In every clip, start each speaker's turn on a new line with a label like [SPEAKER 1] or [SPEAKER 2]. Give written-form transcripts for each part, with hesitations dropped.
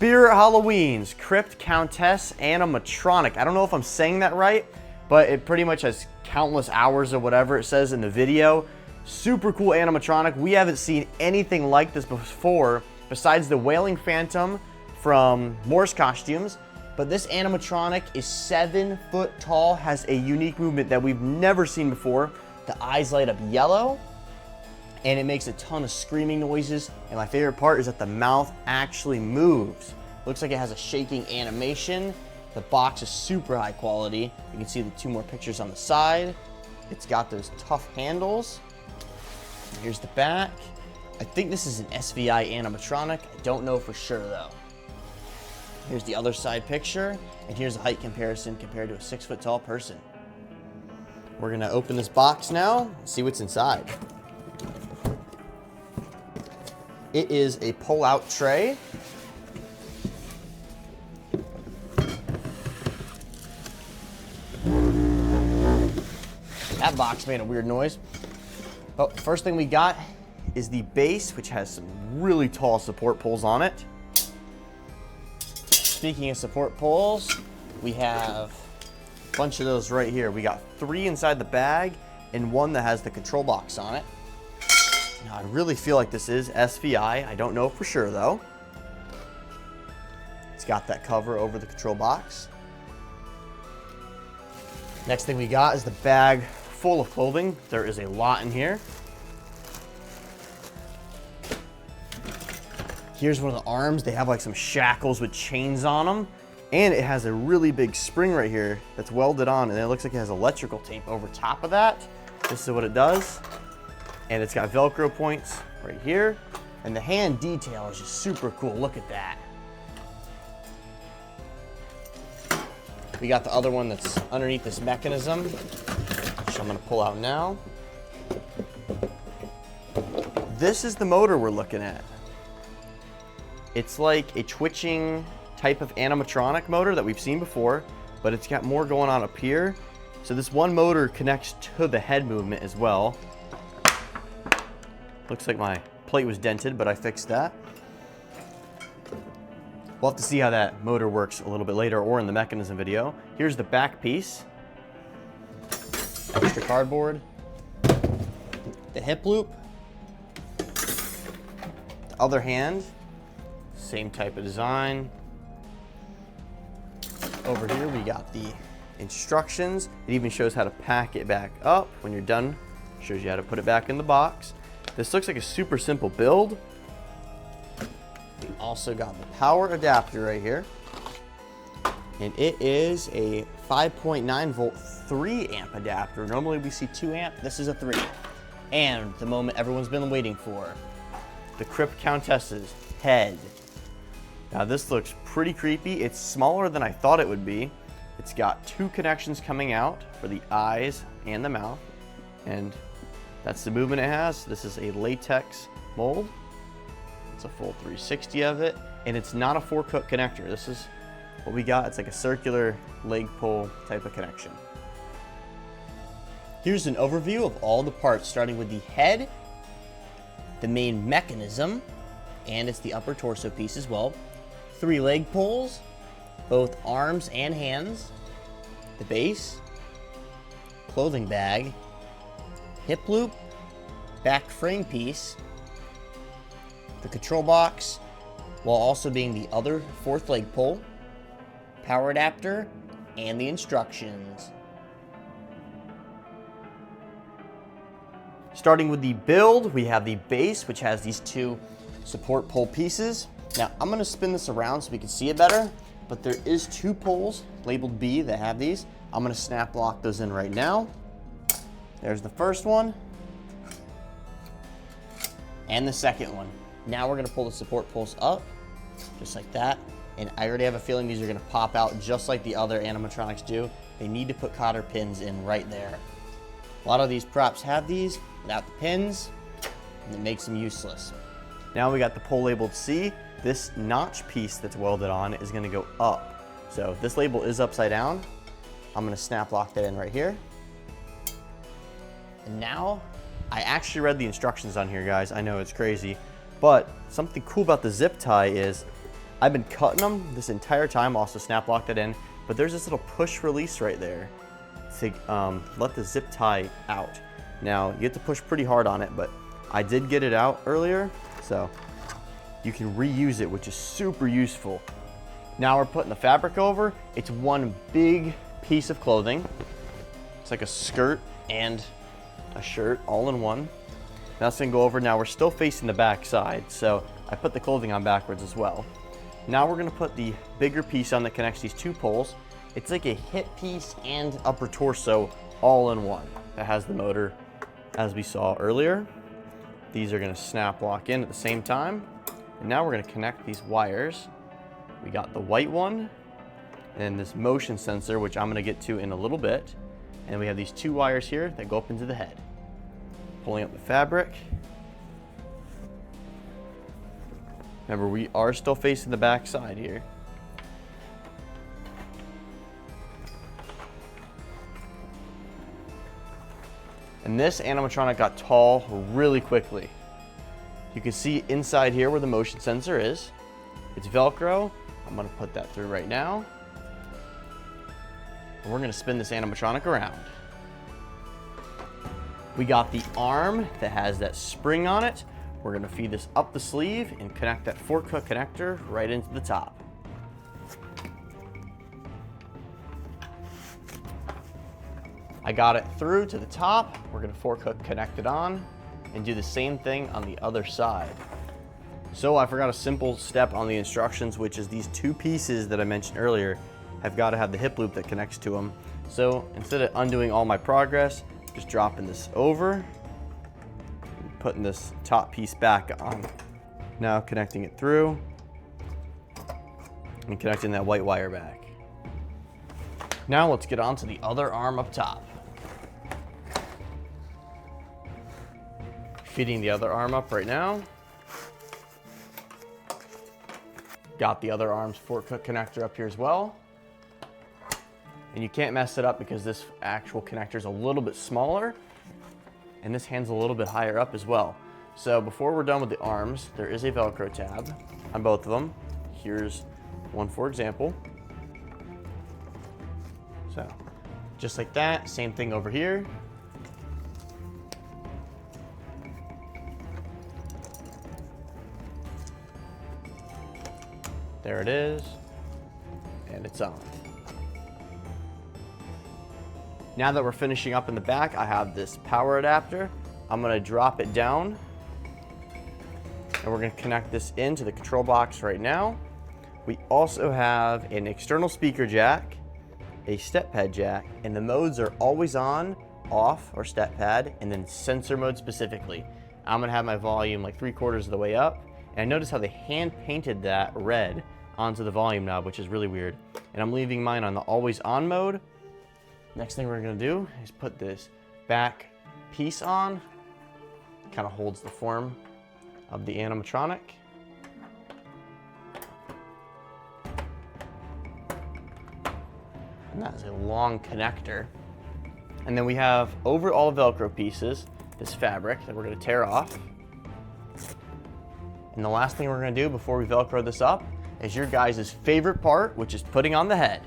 [SPEAKER 1] Spirit Halloween's Crypt, Countess, Animatronic. I don't know if I'm saying that right, but it pretty much has countless hours or whatever it says in the video. Super cool animatronic. We haven't seen anything like this before besides the Wailing Phantom from Morse Costumes. But this animatronic is 7 foot tall, has a unique movement that we've never seen before. The eyes light up yellow, and it makes a ton of screaming noises. And my favorite part is that the mouth actually moves. Looks like it has a shaking animation. The box is super high quality. You can see the 2 more pictures on the side. It's got those tough handles. Here's the back. I think this is an SVI animatronic. I don't know for sure though. Here's the other side picture, and here's a height comparison compared to a 6 foot tall person. We're gonna open this box now and see what's inside. It is a pull-out tray. That box made a weird noise. Oh, first thing we got is the base, which has some really tall support poles on it. Speaking of support poles, we have a bunch of those right here. We got 3 inside the bag and 1 that has the control box on it. Now, I really feel like this is SVI. I don't know for sure though. It's got that cover over the control box. Next thing we got is the bag full of clothing. There is a lot in here. Here's one of the arms. They have like some shackles with chains on them. And it has a really big spring right here that's welded on, and it looks like it has electrical tape over top of that. This is what it does. And it's got Velcro points right here. And the hand detail is just super cool. Look at that. We got the other one that's underneath this mechanism, which I'm gonna pull out now. This is the motor we're looking at. It's like a twitching type of animatronic motor that we've seen before, but it's got more going on up here. So this one motor connects to the head movement as well. Looks like my plate was dented, but I fixed that. We'll have to see how that motor works a little bit later or in the mechanism video. Here's the back piece. Extra cardboard. The hip loop. The other hand. Same type of design. Over here we got the instructions. It even shows how to pack it back up when you're done. Shows you how to put it back in the box. This looks like a super simple build. We also got the power adapter right here. And it is a 5.9 volt 3 amp adapter. Normally we see 2 amp, this is a 3. And the moment everyone's been waiting for, the Crypt Countess's head. Now this looks pretty creepy. It's smaller than I thought it would be. It's got 2 connections coming out for the eyes and the mouth. And that's the movement it has. This is a latex mold. It's a full 360 of it. And it's not a 4-cut connector. This is what we got. It's like a circular leg pull type of connection. Here's an overview of all the parts, starting with the head, the main mechanism, and it's the upper torso piece as well. 3 leg pulls, both arms and hands, the base, clothing bag, hip loop, back frame piece, the control box, while also being the other 4th leg pull, power adapter, and the instructions. Starting with the build, we have the base, which has these 2 support pole pieces. Now, I'm gonna spin this around so we can see it better, but there is 2 poles labeled B that have these. I'm gonna snap lock those in right now. There's the first one, and the second one. Now we're gonna pull the support poles up, just like that. And I already have a feeling these are gonna pop out just like the other animatronics do. They need to put cotter pins in right there. A lot of these props have these without the pins, and it makes them useless. Now we got the pole labeled C. This notch piece that's welded on is gonna go up. So this label is upside down. I'm gonna snap lock that in right here. And now, I actually read the instructions on here, guys. I know it's crazy, but something cool about the zip tie is I've been cutting them this entire time, also snap locked it in, but there's this little push release right there to let the zip tie out. Now, you have to push pretty hard on it, but I did get it out earlier, so you can reuse it, which is super useful. Now we're putting the fabric over. It's one big piece of clothing. It's like a skirt and a shirt all in one. Now it's gonna go over. Now we're still facing the back side, so I put the clothing on backwards as well. Now we're gonna put the bigger piece on that connects these two poles. It's like a hip piece and upper torso all in one. That has the motor as we saw earlier. These are gonna snap lock in at the same time. And now we're gonna connect these wires. We got the white one and this motion sensor, which I'm gonna get to in a little bit. And we have these two wires here that go up into the head. Pulling up the fabric. Remember, we are still facing the back side here. And this animatronic got tall really quickly. You can see inside here where the motion sensor is. It's Velcro. I'm gonna put that through right now. And we're gonna spin this animatronic around. We got the arm that has that spring on it. We're gonna feed this up the sleeve and connect that fork hook connector right into the top. I got it through to the top. We're gonna fork hook connect it on and do the same thing on the other side. So I forgot a simple step on the instructions, which is these two pieces that I mentioned earlier have got to have the hip loop that connects to them. So instead of undoing all my progress, just dropping this over, putting this top piece back on. Now connecting it through and connecting that white wire back. Now let's get on to the other arm up top. Feeding the other arm up right now. Got the other arm's fork hook connector up here as well. And you can't mess it up because this actual connector is a little bit smaller and this hand's a little bit higher up as well. So before we're done with the arms, there is a Velcro tab on both of them. Here's one for example. So just like that, same thing over here. There it is, and it's on. Now that we're finishing up in the back, I have this power adapter. I'm gonna drop it down, and we're gonna connect this into the control box right now. We also have an external speaker jack, a step pad jack, and the modes are always on, off, or step pad, and then sensor mode specifically. I'm gonna have my volume like 3/4 of the way up, and I notice how they hand painted that red onto the volume knob, which is really weird. And I'm leaving mine on the always on mode. Next thing we're gonna do is put this back piece on. Kind of holds the form of the animatronic. And that is a long connector. And then we have over all the Velcro pieces, this fabric that we're gonna tear off. And the last thing we're gonna do before we Velcro this up is your guys' favorite part, which is putting on the head.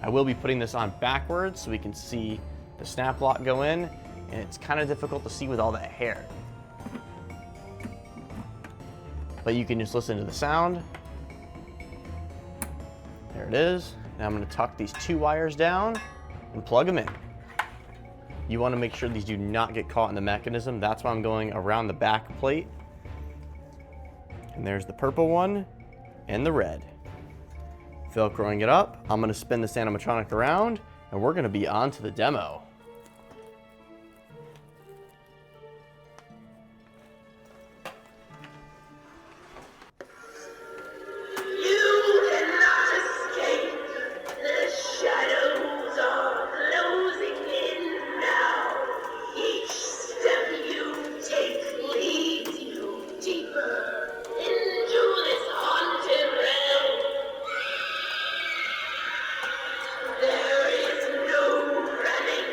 [SPEAKER 1] I will be putting this on backwards so we can see the snap lock go in, and it's kind of difficult to see with all that hair. But you can just listen to the sound. There it is. Now I'm gonna tuck these two wires down and plug them in. You wanna make sure these do not get caught in the mechanism. That's why I'm going around the back plate. And there's the purple one and the red. Velcroing it up, I'm gonna spin this animatronic around and we're gonna be on to the demo.
[SPEAKER 2] There is no running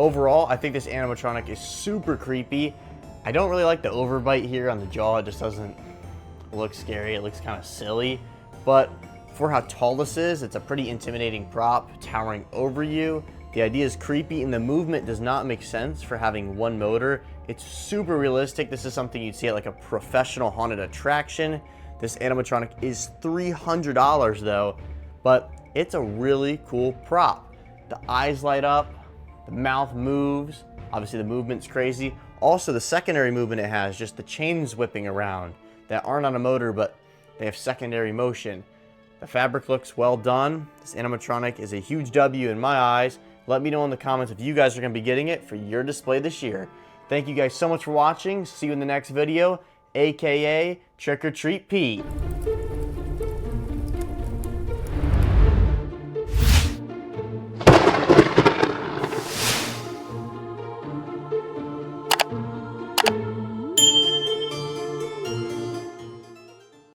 [SPEAKER 1] overall, I think this animatronic is super creepy. I don't really like the overbite here on the jaw. It just doesn't look scary. It looks kind of silly. But for how tall this is, it's a pretty intimidating prop towering over you. The idea is creepy, and the movement does not make sense for having one motor. It's super realistic. This is something you'd see at like a professional haunted attraction. This animatronic is $300 though, but it's a really cool prop. The eyes light up, the mouth moves, obviously the movement's crazy. Also the secondary movement it has, just the chains whipping around that aren't on a motor, but they have secondary motion. The fabric looks well done. This animatronic is a huge W in my eyes. Let me know in the comments if you guys are going to be getting it for your display this year. Thank you guys so much for watching. See you in the next video, aka Trick or Treat Pete.